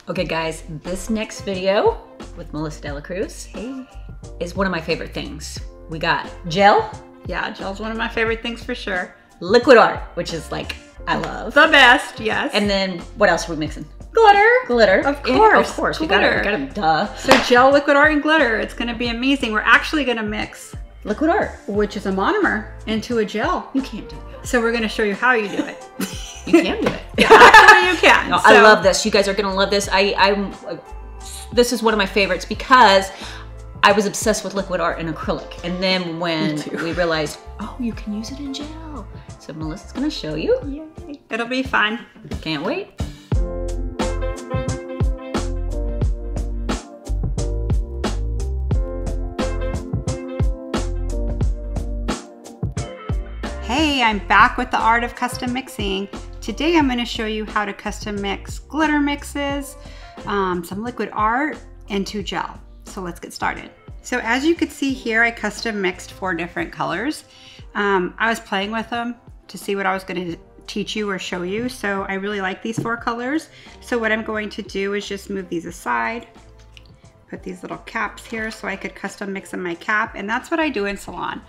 Okay guys, this next video with Melissa Dela Cruz is one of my favorite things. We got gel. Yeah, gel's one of my favorite things for sure. Liquid art, which is like, I love. The best, yes. And then what else are we mixing? Glitter. Glitter. Of course. Yeah, of course. Glitter. We got it, duh. So gel, liquid art, and glitter. It's gonna be amazing. We're actually gonna mix Liquid art. which is a monomer, into a gel. You can't do that. So we're gonna show you how you do it. You can do it. Yeah, actually you can. No, I love this. You guys are gonna love this. This is one of my favorites because I was obsessed with liquid art and acrylic. And then when we realized, oh, you can use it in gel. So Melissa's gonna show you. Yay. It'll be fun. Can't wait. Hey, I'm back with the art of custom mixing. Today I'm going to show you how to custom mix glitter mixes, some liquid art, into gel. So let's get started. So as you can see here, I custom mixed 4 different colors. I was playing with them to see what I was going to teach you or show you. So I really like these 4 colors. So what I'm going to do is just move these aside, put these little caps here so I could custom mix in my cap. And that's what I do in Salon.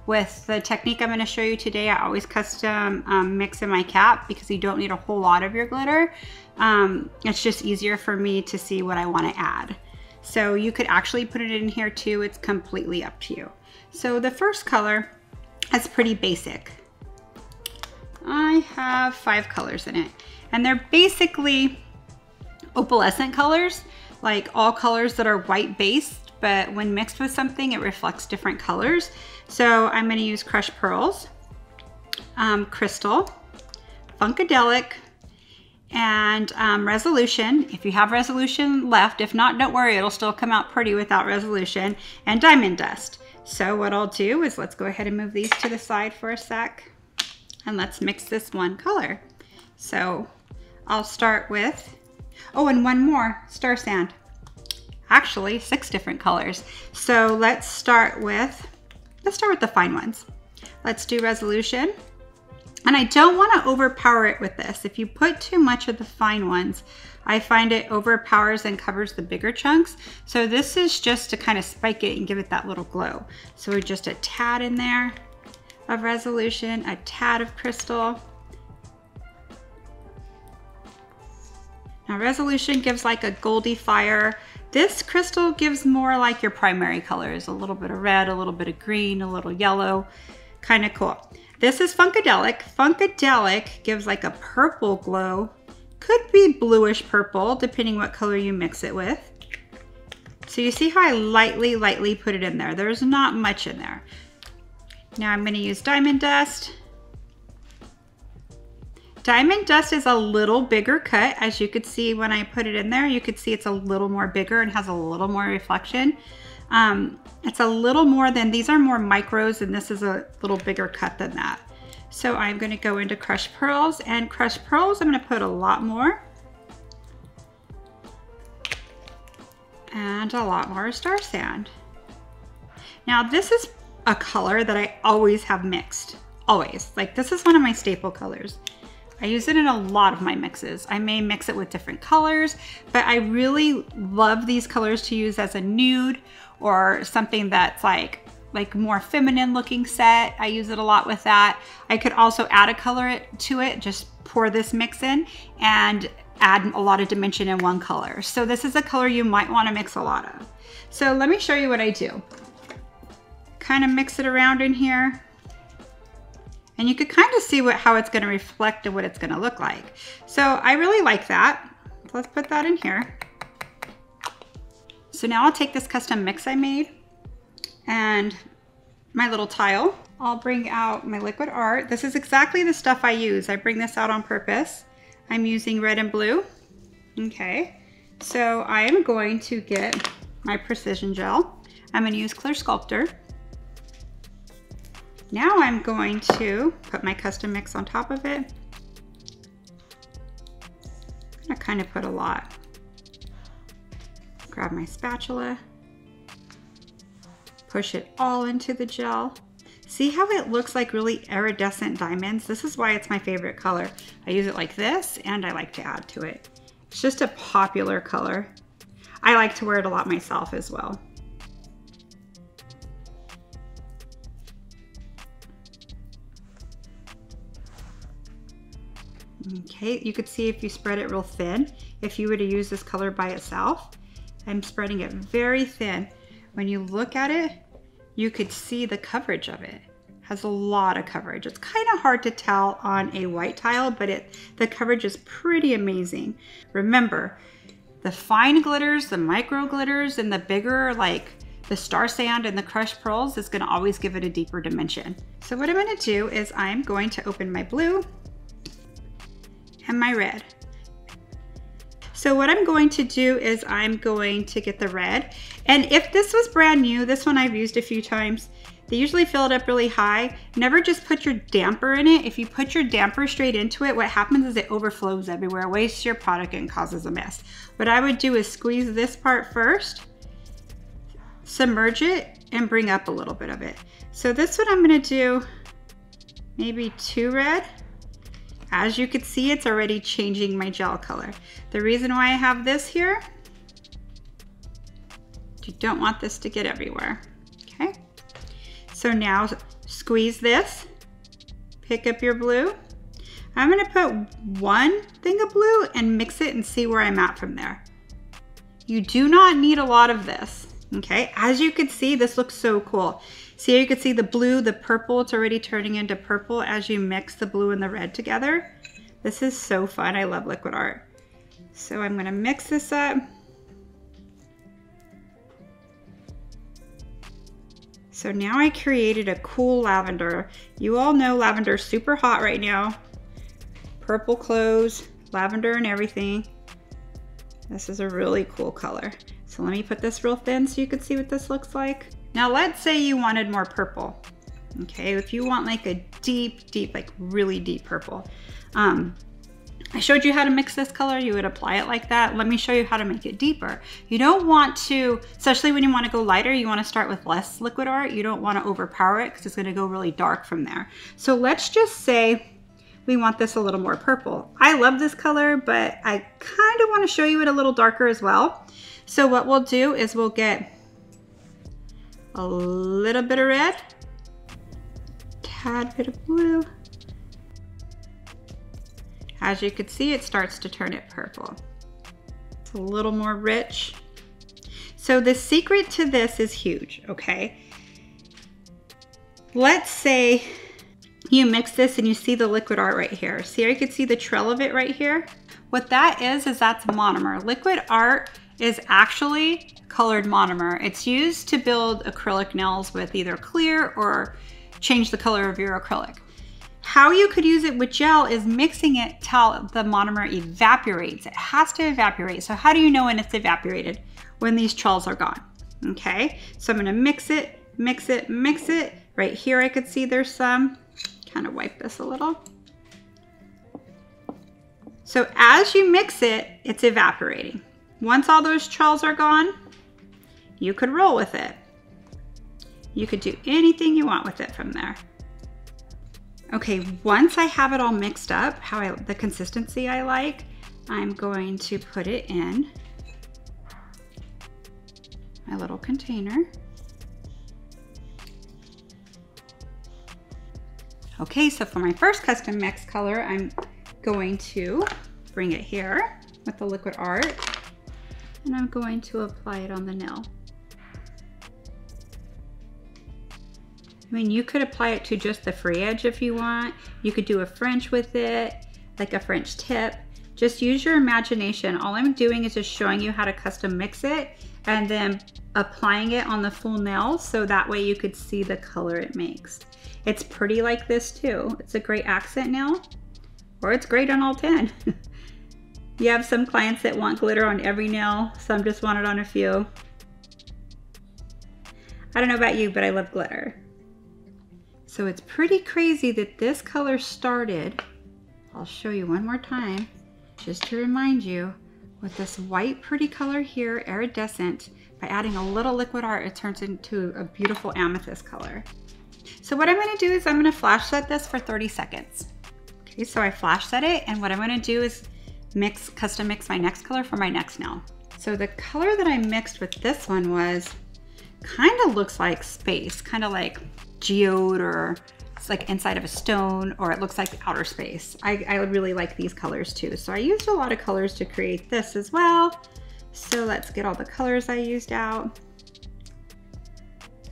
With the technique I'm going to show you today, I always custom mix in my cap because you don't need a whole lot of your glitter. It's just easier for me to see what I want to add. So you could actually put it in here too. It's completely up to you. So the first color is pretty basic. I have 5 colors in it, and they're basically opalescent colors, like all colors that are white based, but when mixed with something, it reflects different colors. So I'm going to use Crushed Pearls, Crystal, Funkadelic, and Resolution. If you have Resolution left, if not, don't worry, it'll still come out pretty without Resolution, and Diamond Dust. So what I'll do is let's go ahead and move these to the side for a sec, and let's mix this one color. So I'll start with, oh, and one more, Star Sand. Actually, 6 different colors. So let's start with the fine ones. Let's do Resolution. And I don't want to overpower it with this. If you put too much of the fine ones, I find it overpowers and covers the bigger chunks. So this is just to kind of spike it and give it that little glow. So we're just a tad in there of Resolution, a tad of Crystal. Now Resolution gives like a goldy fire. This crystal gives more like your primary colors, a little bit of red, a little bit of green, a little yellow, kind of cool. This is Funkadelic. Funkadelic gives like a purple glow, could be bluish purple, depending what color you mix it with. So you see how I lightly put it in there. There's not much in there. Now I'm going to use Diamond Dust. Diamond Dust is a little bigger cut. As you could see when I put it in there, you could see it's a little more bigger and has a little more reflection. It's a little more than, these are more micros and this is a little bigger cut than that. So I'm going to go into Crushed Pearls, and Crushed Pearls I'm going to put a lot more. And a lot more Star Sand. Now this is a color that I always have mixed, always. Like this is one of my staple colors. I use it in a lot of my mixes. I may mix it with different colors, but I really love these colors to use as a nude or something that's like more feminine looking set. I use it a lot with that. I could also add a color to it, just pour this mix in and add a lot of dimension in one color. So this is a color you might want to mix a lot of. So let me show you what I do. Kind of mix it around in here. And you could kind of see how it's going to reflect and what it's going to look like. So I really like that. So let's put that in here. So now I'll take this custom mix I made and my little tile. I'll bring out my liquid art. This is exactly the stuff I use. I bring this out on purpose. I'm using red and blue. Okay. So I am going to get my precision gel. I'm going to use Clear Sculptor. Now I'm going to put my custom mix on top of it. I'm gonna kind of put a lot. Grab my spatula, push it all into the gel. See how it looks like really iridescent diamonds? This is why it's my favorite color. I use it like this, and I like to add to it. It's just a popular color. I like to wear it a lot myself as well. Okay, you could see if you spread it real thin, if you were to use this color by itself. I'm spreading it very thin. When you look at it, you could see the coverage of it. It has a lot of coverage. It's kind of hard to tell on a white tile, but the coverage is pretty amazing. Remember, the fine glitters, the micro glitters, and the bigger, like the Star Sand and the Crushed Pearls, is gonna always give it a deeper dimension. So what I'm gonna do is I'm going to open my blue and my red. So what I'm going to do is I'm going to get the red. And if this was brand new, this one I've used a few times, they usually fill it up really high. Never just put your damper in it. If you put your damper straight into it, what happens is it overflows everywhere, wastes your product, and causes a mess. What I would do is squeeze this part first, submerge it, and bring up a little bit of it. So this one I'm gonna do maybe 2 red. As you can see, it's already changing my gel color. The reason why I have this here, you don't want this to get everywhere, okay? So now squeeze this, pick up your blue. I'm gonna put 1 thing of blue and mix it and see where I'm at from there. You do not need a lot of this, okay? As you can see, this looks so cool. See, you can see the blue, the purple, it's already turning into purple as you mix the blue and the red together. This is so fun. I love liquid art. So I'm gonna mix this up. So now I created a cool lavender. You all know lavender is super hot right now. Purple clothes, lavender and everything. This is a really cool color. So let me put this real thin so you can see what this looks like. Now let's say you wanted more purple. Okay, if you want like a deep, like really deep purple. I showed you how to mix this color. You would apply it like that. Let me show you how to make it deeper. You don't want to, especially when you want to go lighter, you want to start with less liquid art. You don't want to overpower it because it's going to go really dark from there. So let's just say we want this a little more purple. I love this color, but I kind of want to show you it a little darker as well. So what we'll do is we'll get a little bit of red, tad bit of blue. As you can see, it starts to turn it purple. It's a little more rich. So the secret to this is huge, okay? Let's say you mix this and you see the liquid art right here. See how you can see the trail of it right here? What that is that's monomer. Liquid art is actually colored monomer. It's used to build acrylic nails with either clear or change the color of your acrylic. How you could use it with gel is mixing it till the monomer evaporates. It has to evaporate. So how do you know when it's evaporated? When these trails are gone, okay? So I'm gonna mix it, mix it, mix it. Right here I could see there's some. Kind of wipe this a little. So as you mix it, it's evaporating. Once all those trails are gone, you could roll with it. You could do anything you want with it from there. Okay, once I have it all mixed up, the consistency I like, I'm going to put it in my little container. Okay, so for my first custom mix color, I'm going to bring it here with the liquid art, and I'm going to apply it on the nail. I mean, you could apply it to just the free edge if you want. You could do a French with it, like a French tip. Just use your imagination. All I'm doing is just showing you how to custom mix it and then applying it on the full nail so that way you could see the color it makes. It's pretty like this too. It's a great accent nail, or it's great on all 10. You have some clients that want glitter on every nail. Some just want it on a few. I don't know about you, but I love glitter. So it's pretty crazy that this color started, I'll show you one more time, just to remind you, with this white pretty color here, iridescent. By adding a little liquid art, it turns into a beautiful amethyst color. So what I'm gonna do is I'm gonna flash set this for 30 seconds. Okay, so I flash set it, and what I'm gonna do is custom mix my next color for my next nail. So the color that I mixed with this one was kind of looks like space, kind of like geode, or it's like inside of a stone, or it looks like outer space. I would really like these colors too. So I used a lot of colors to create this as well. So let's get all the colors I used out.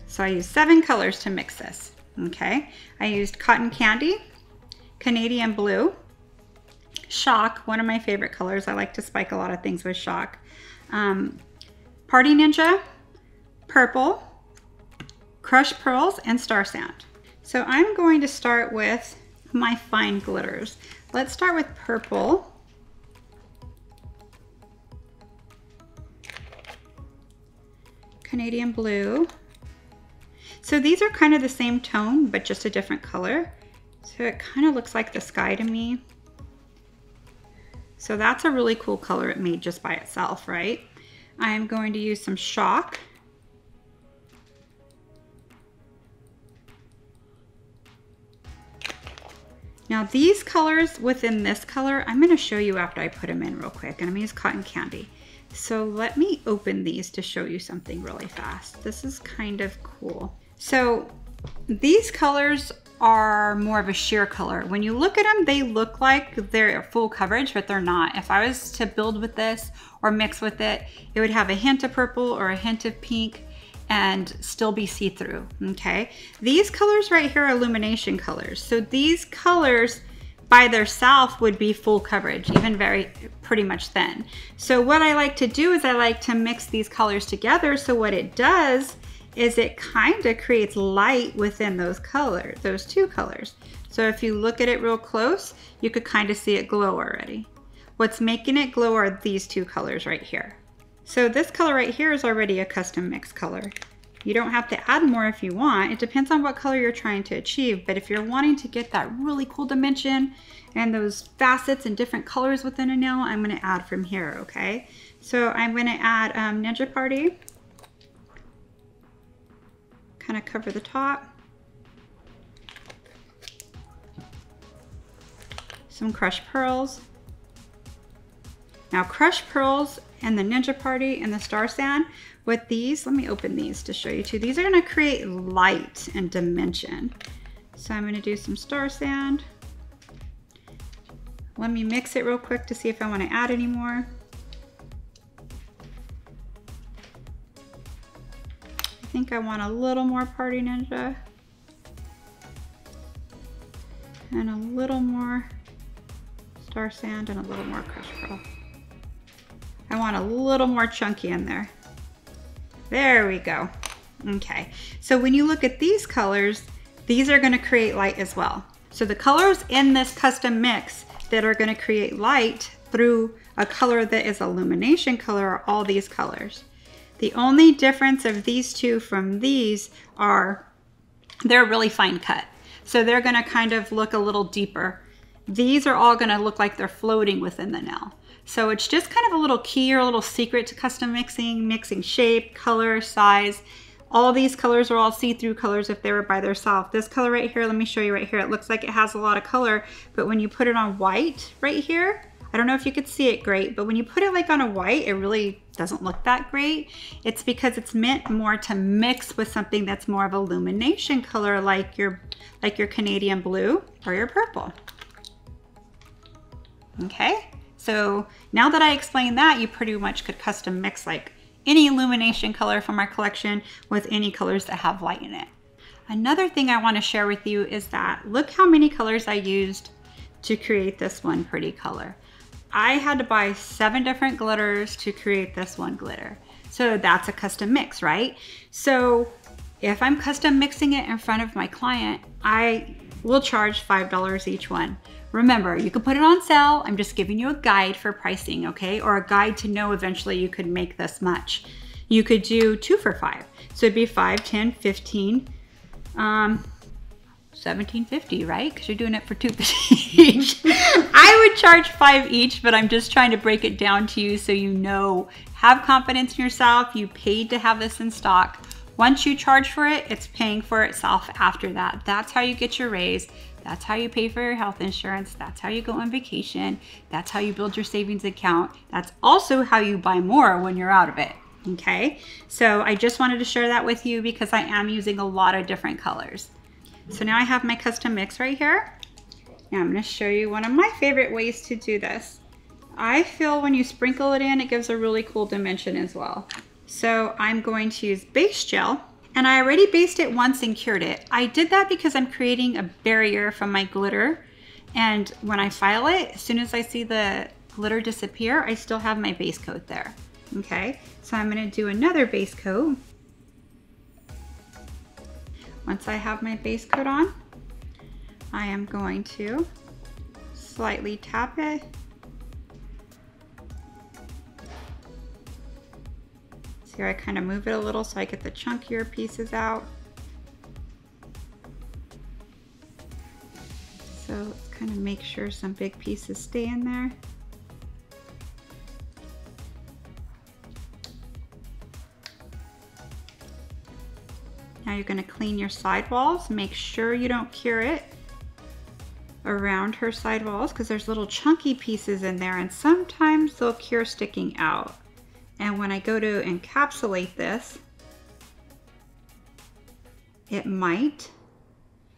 So I used 7 colors to mix this, okay? I used Cotton Candy, Canadian Blue, Shock, one of my favorite colors. I like to spike a lot of things with Shock. Party Ninja, Purple, Crushed Pearls, and Star Sand. So I'm going to start with my fine glitters. Let's start with Purple. Canadian Blue. So these are kind of the same tone, but just a different color. So it kind of looks like the sky to me. So that's a really cool color it made just by itself, right? I'm going to use some Shock. Now these colors within this color, I'm going to show you after I put them in real quick, and I'm going to use Cotton Candy. So let me open these to show you something really fast. This is kind of cool. So these colors are more of a sheer color. When you look at them, they look like they're full coverage, but they're not. If I was to build with this or mix with it, it would have a hint of purple or a hint of pink and still be see-through, okay? These colors right here are illumination colors. So these colors by themselves would be full coverage, even pretty much thin. So what I like to do is I like to mix these colors together. So what it does is it kind of creates light within those colors, those 2 colors. So if you look at it real close, you could kind of see it glow already. What's making it glow are these 2 colors right here. So this color right here is already a custom mix color. You don't have to add more if you want. It depends on what color you're trying to achieve, but if you're wanting to get that really cool dimension and those facets and different colors within a nail, I'm gonna add from here, okay? So I'm gonna add Ninja Party. Kind of cover the top. Some Crushed Pearls. Now Crushed Pearls and the Ninja Party and the Star Sand, with these, let me open these to show you too. These are gonna create light and dimension. So I'm gonna do some Star Sand. Let me mix it real quick to see if I wanna add any more. I think I want a little more Party Ninja. And a little more Star Sand and a little more Crushed Pearl. I want a little more chunky in there. There we go. Okay, so when you look at these colors, these are gonna create light as well. So the colors in this custom mix that are gonna create light through a color that is illumination color are all these colors. The only difference of these 2 from these are they're really fine cut. So they're gonna kind of look a little deeper. These are all gonna look like they're floating within the nail. So it's just kind of a little key or a little secret to custom mixing shape, color, size. All these colors are all see-through colors if they were by themselves. This color right here, let me show you right here. It looks like it has a lot of color, but when you put it on white right here, I don't know if you could see it great, but when you put it like on a white, it really doesn't look that great. It's because it's meant more to mix with something that's more of illumination color, like your Canadian Blue or your purple. Okay, so now that I explained that, you pretty much could custom mix like any illumination color from our collection with any colors that have light in it. Another thing I want to share with you is that look how many colors I used to create this one pretty color. I had to buy 7 different glitters to create this one glitter. So that's a custom mix, right? So if I'm custom mixing it in front of my client, I will charge $5 each one. Remember, you can put it on sale. I'm just giving you a guide for pricing, okay? Or a guide to know eventually you could make this much. You could do 2 for $5. So it'd be 5, 10, 15, $17.50, right? Because you're doing it for $2.50 each. I would charge $5 each, but I'm just trying to break it down to you so you know. Have confidence in yourself. You paid to have this in stock. Once you charge for it, it's paying for itself after that. That's how you get your raise. That's how you pay for your health insurance. That's how you go on vacation. That's how you build your savings account. That's also how you buy more when you're out of it. Okay, so I just wanted to share that with you because I am using a lot of different colors. So now I have my custom mix right here. Now I'm going to show you one of my favorite ways to do this. I feel when you sprinkle it in, it gives a really cool dimension as well. So I'm going to use base gel, and I already based it once and cured it. I did that because I'm creating a barrier from my glitter, and when I file it, as soon as I see the glitter disappear, I still have my base coat there. Okay, so I'm going to do another base coat. Once I have my base coat on, I am going to slightly tap it. See how I kind of move it a little so I get the chunkier pieces out. So let's kind of make sure some big pieces stay in there. Now you're going to clean your sidewalls. Make sure you don't cure it around her sidewalls because there's little chunky pieces in there and sometimes they'll cure sticking out. And when I go to encapsulate this, it might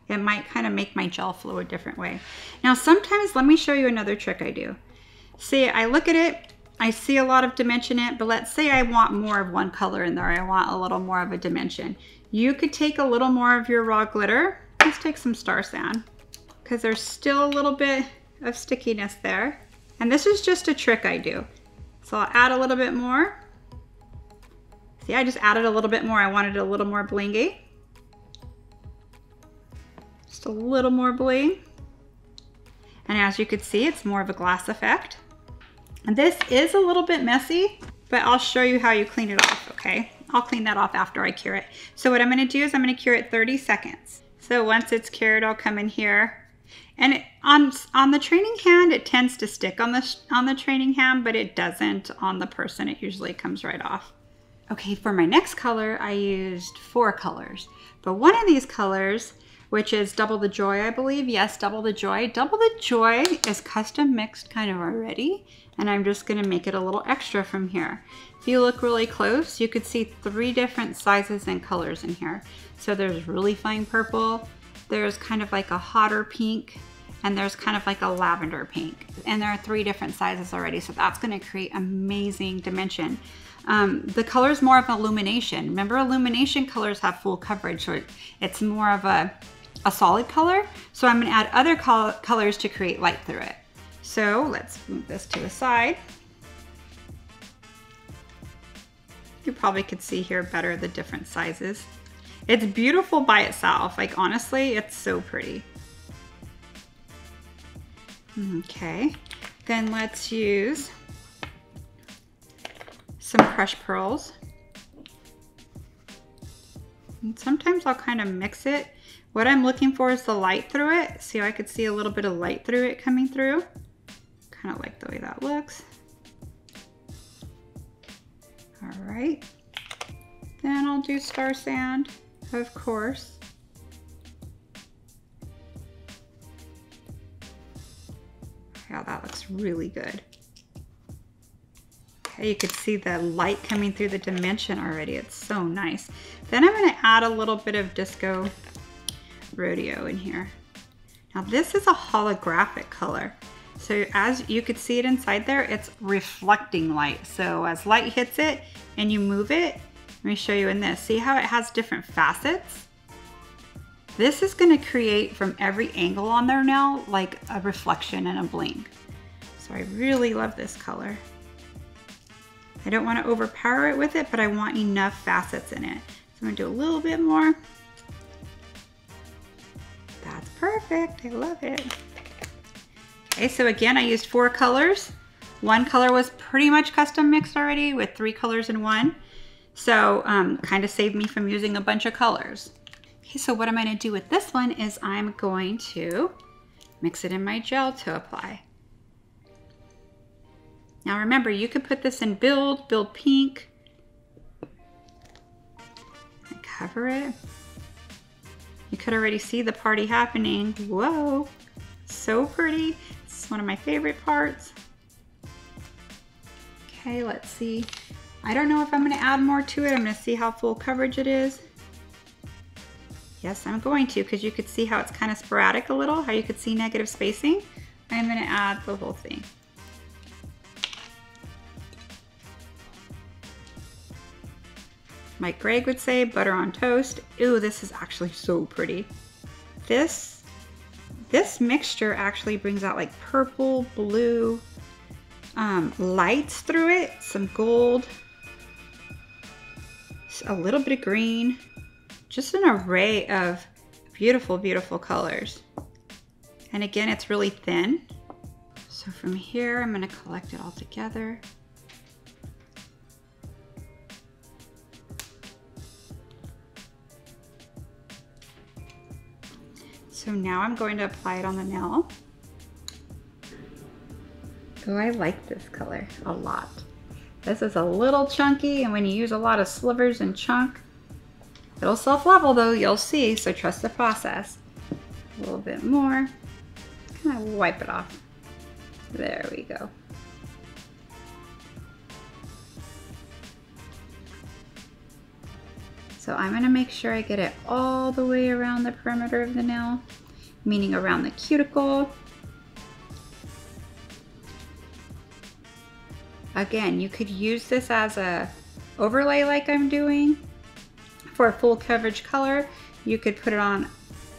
kind of make my gel flow a different way. Now sometimes, let me show you another trick I do. See, I look at it, I see a lot of dimension in it, but let's say I want more of one color in there. I want a little more of a dimension. You could take a little more of your raw glitter. Let's take some Star San because there's still a little bit of stickiness there. And this is just a trick I do. So I'll add a little bit more. See, I just added a little bit more. I wanted it a little more blingy. Just a little more bling. And as you can see, it's more of a glass effect. And this is a little bit messy, but I'll show you how you clean it off, okay? I'll clean that off after I cure it. So what I'm gonna do is I'm gonna cure it 30 seconds. So once it's cured, I'll come in here. And on the training hand, it tends to stick on the training hand, but it doesn't on the person. It usually comes right off. Okay, for my next color, I used 4 colors. But one of these colors, which is Double the Joy, I believe. Yes, Double the Joy. Double the Joy is custom mixed kind of already, and I'm just gonna make it a little extra from here. If you look really close, you could see 3 different sizes and colors in here. So there's really fine purple, there's kind of like a hotter pink, and there's kind of like a lavender pink. And there are 3 different sizes already, so that's gonna create amazing dimension. The color is more of illumination. Remember, illumination colors have full coverage, so it's more of a solid color. So I'm gonna add other colors to create light through it. So let's move this to the side. You probably could see here better the different sizes. It's beautiful by itself. Like honestly, it's so pretty. Okay, then let's use some crushed pearls. And sometimes I'll kind of mix it. What I'm looking for is the light through it. See, I could see a little bit of light through it coming through. Kind of like the way that looks. All right. Then I'll do Star Sand, of course. Yeah, that looks really good. Okay, you could see the light coming through the dimension already. It's so nice. Then I'm gonna add a little bit of Disco Rodeo in here. Now this is a holographic color. So as you could see it inside there, it's reflecting light. So as light hits it and you move it, let me show you in this. See how it has different facets? This is gonna create from every angle on there now, like a reflection and a bling. So I really love this color. I don't wanna overpower it with it, but I want enough facets in it. So I'm gonna do a little bit more. That's perfect, I love it. Okay, so again, I used 4 colors. 1 color was pretty much custom mixed already with 3 colors in one. So kind of saved me from using a bunch of colors. Okay, so what I'm gonna do with this one is I'm going to mix it in my gel to apply. Now remember, you could put this in Build Pink, and cover it. You could already see the party happening. Whoa, so pretty. It's one of my favorite parts. Okay, let's see. I don't know if I'm gonna add more to it. I'm gonna see how full coverage it is. Yes, I'm going to, because you could see how it's kind of sporadic a little, how you could see negative spacing. I'm gonna add the whole thing. Like Greg would say, butter on toast. Ooh, this is actually so pretty. This mixture actually brings out like purple, blue, lights through it, some gold, a little bit of green, just an array of beautiful, beautiful colors. And again, it's really thin. So from here, I'm gonna collect it all together. So now I'm going to apply it on the nail. Oh, I like this color a lot. This is a little chunky, and when you use a lot of slivers and chunk, it'll self-level though, you'll see, so trust the process. A little bit more, kind of wipe it off. There we go. So I'm gonna make sure I get it all the way around the perimeter of the nail, meaning around the cuticle. Again, you could use this as a overlay like I'm doing for a full coverage color. You could put it on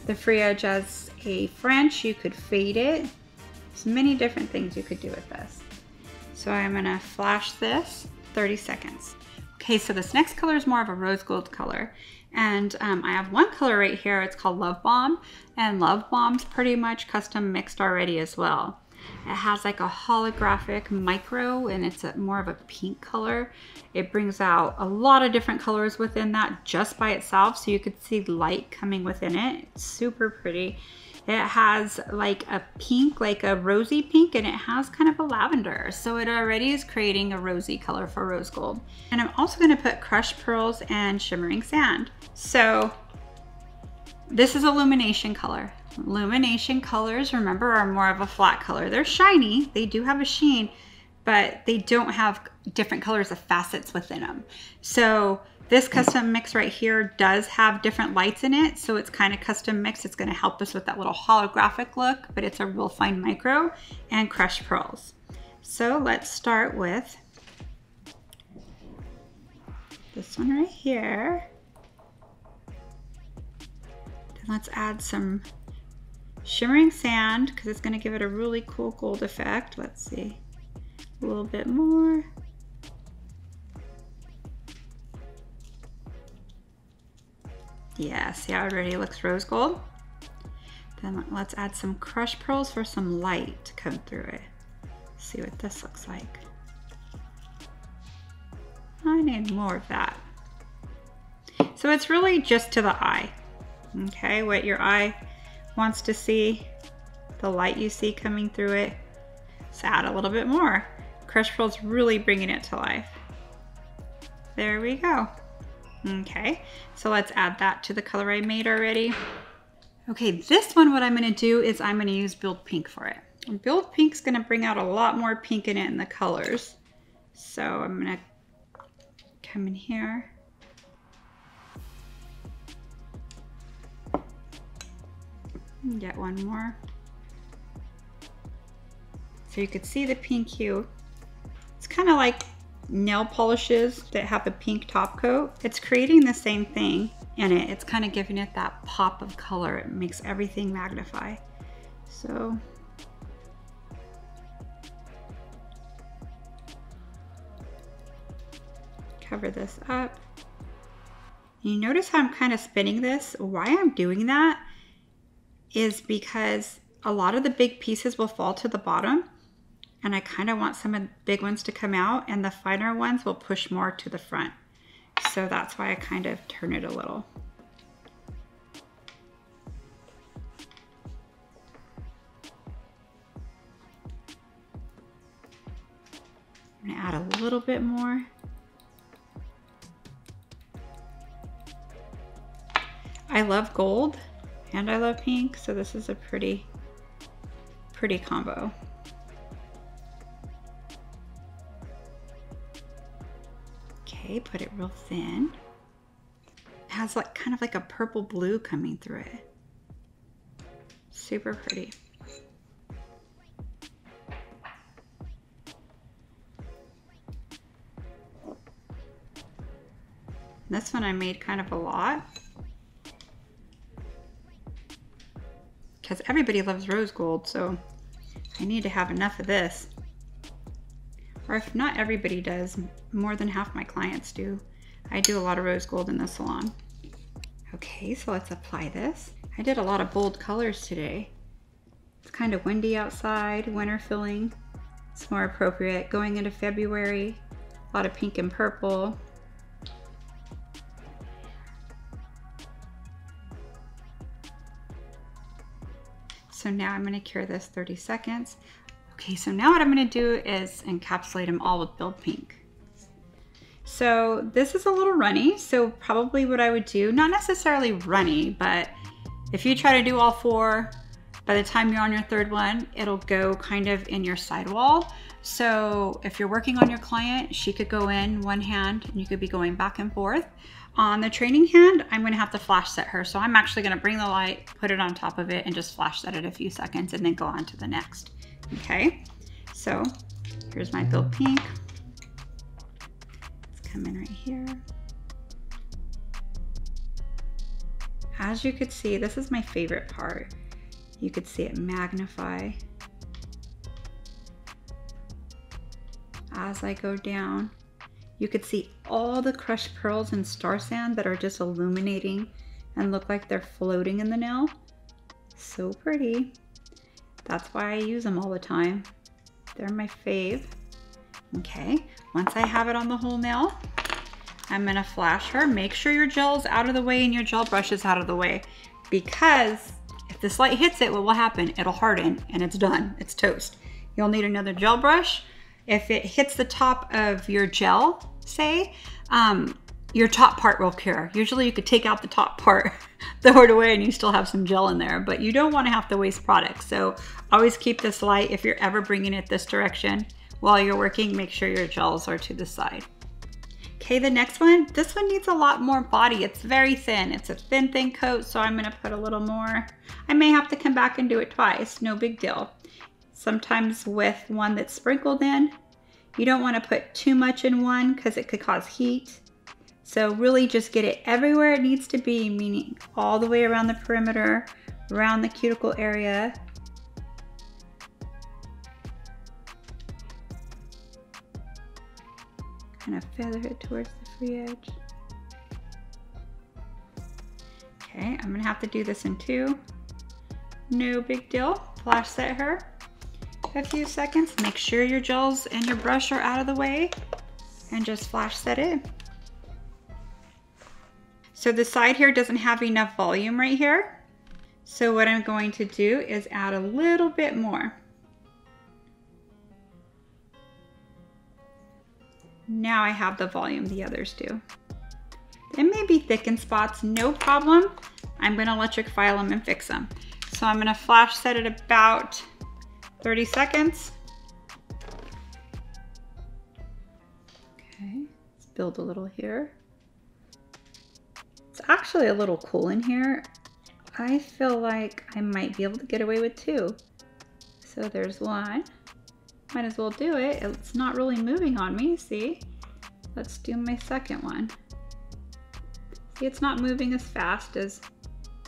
the free edge as a French. You could fade it. There's many different things you could do with this. So I'm gonna flash this 30 seconds. Okay, so this next color is more of a rose gold color. And I have one color right here, it's called Love Bomb. And Love Bomb's pretty much custom mixed already as well. It has like a holographic micro, and it's more of a pink color. It brings out a lot of different colors within that just by itself, so you could see light coming within it. It's super pretty. It has like a pink, like a rosy pink, and it has kind of a lavender. So it already is creating a rosy color for rose gold. And I'm also gonna put crushed pearls and shimmering sand. So this is illumination color. Illumination colors, remember, are more of a flat color. They're shiny, they do have a sheen, but they don't have different colors of facets within them. So this custom mix right here does have different lights in it, so it's kind of custom mix. It's going to help us with that little holographic look, but it's a real fine micro, and crushed pearls. So let's start with this one right here. Then let's add some shimmering sand, because it's going to give it a really cool gold effect. Let's see, a little bit more. Yeah, see how it already looks rose gold? Then let's add some crushed pearls for some light to come through it. See what this looks like. I need more of that. So it's really just to the eye, okay? What your eye wants to see, the light you see coming through it. So add a little bit more. Crushed pearls really bringing it to life. There we go. Okay, so let's add that to the color I made already. Okay, this one, what I'm gonna do is I'm gonna use Build Pink for it. And Build Pink's gonna bring out a lot more pink in it in the colors. So I'm gonna come in here. And get one more. So you could see the pink hue. It's kind of like nail polishes that have a pink top coat. It's creating the same thing in it. It's kind of giving it that pop of color. It makes everything magnify. So cover this up. You notice how I'm kind of spinning this? Why I'm doing that is because a lot of the big pieces will fall to the bottom, and I kind of want some of the big ones to come out, and the finer ones will push more to the front. So that's why I kind of turn it a little. I'm gonna add a little bit more. I love gold, and I love pink, so this is a pretty combo. Okay, put it real thin. It has like kind of like a purple blue coming through it. Super pretty. This one I made kind of a lot because everybody loves rose gold, so I need to have enough of this. Or if not everybody does, more than half my clients do. I do a lot of rose gold in the salon. Okay, so let's apply this. I did a lot of bold colors today. It's kind of windy outside, winter feeling. It's more appropriate going into February. A lot of pink and purple. So now I'm gonna cure this 30 seconds. Okay, so now what I'm gonna do is encapsulate them all with Build Pink. So this is a little runny, so probably what I would do, not necessarily runny, but if you try to do all four, by the time you're on your third one, it'll go kind of in your sidewall. So if you're working on your client, she could go in one hand and you could be going back and forth. On the training hand, I'm gonna have to flash set her. So I'm actually gonna bring the light, put it on top of it, and just flash set it a few seconds and then go on to the next. Okay, so here's my Build Pink. Let's come in right here. As you could see, this is my favorite part. You could see it magnify as I go down. You could see all the crushed pearls and star sand that are just illuminating and look like they're floating in the nail. So pretty. That's why I use them all the time. They're my fave. Okay, once I have it on the whole nail, I'm gonna flash her. Make sure your gel's out of the way and your gel brush is out of the way, because if this light hits it, what will happen? It'll harden and it's done, it's toast. You'll need another gel brush. If it hits the top of your gel, say, your top part will cure. Usually you could take out the top part, throw it away, and you still have some gel in there, but you don't want to have to waste products. So always keep this light. If you're ever bringing it this direction while you're working, make sure your gels are to the side. Okay, the next one, this one needs a lot more body. It's very thin. It's a thin coat, so I'm gonna put a little more. I may have to come back and do it twice, no big deal. Sometimes with one that's sprinkled in, you don't want to put too much in one because it could cause heat. So really just get it everywhere it needs to be, meaning all the way around the perimeter, around the cuticle area. Kind of feather it towards the free edge. Okay, I'm gonna have to do this in two. No big deal. Flash set her a few seconds. Make sure your gels and your brush are out of the way and just flash set it. So the side here doesn't have enough volume right here. So what I'm going to do is add a little bit more. Now I have the volume the others do. It may be thick in spots, no problem. I'm gonna electric file them and fix them. So I'm gonna flash set it about 30 seconds. Okay, let's build a little here. It's actually a little cool in here. I feel like I might be able to get away with two. So there's one. Might as well do it. It's not really moving on me, see? Let's do my second one. See, it's not moving as fast as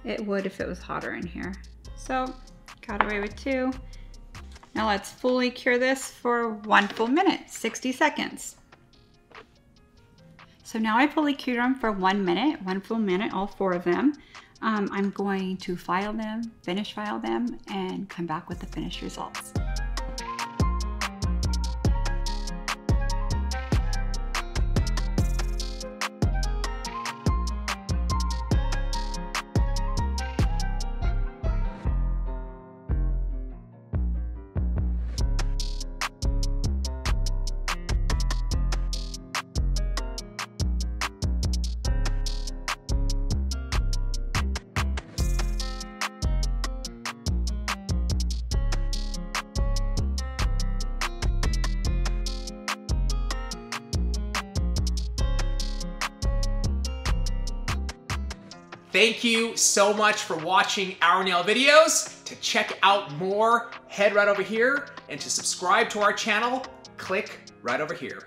it would if it was hotter in here. So, got away with two. Now let's fully cure this for 1 full minute, 60 seconds. So now I fully cured them for 1 minute, 1 full minute, all 4 of them. I'm going to file them, finish file them, and come back with the finished results. Thank you so much for watching our nail videos. To check out more, head right over here, and to subscribe to our channel, click right over here.